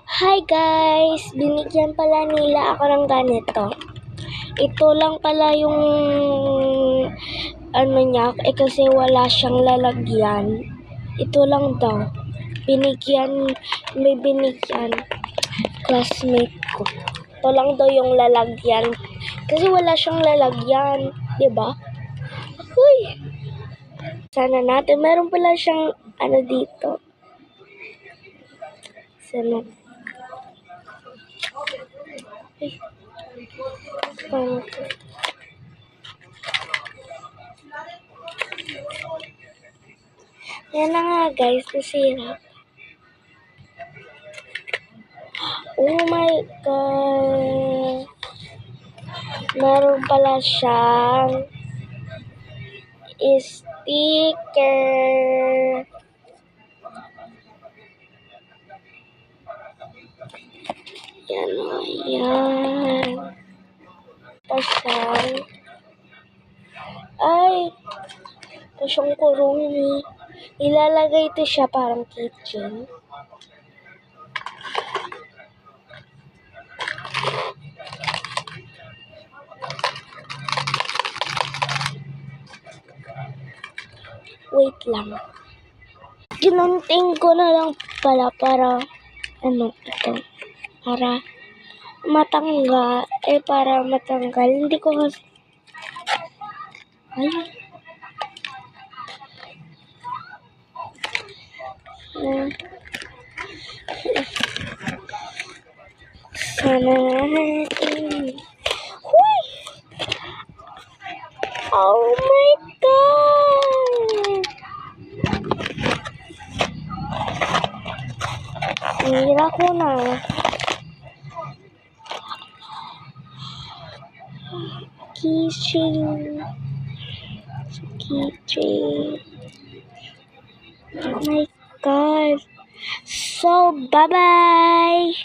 Hi guys! Binigyan pala nila ako ng ganito. Ito lang pala yung niya kasi wala siyang lalagyan. Ito lang daw. May binigyan classmate ko. Ito lang daw yung lalagyan. Kasi wala siyang lalagyan. Diba? Uy! Sana natin. Meron pala siyang dito. Sana. Ay. Paano to? Yan na nga guys, nasira. Oh my God! Meron pala siyang sticker. Yan o, yan. Tapos yung kurumi. Ilalagay ito siya parang kitchen. Wait lang. Ginunting ko na lang pala para ito. Para matanggal. Para matanggal. Hindi ko kasi. Ay. Sana natin. Huy! Oh my God! Hira ko na. Keychain. Oh my God. So, bye-bye!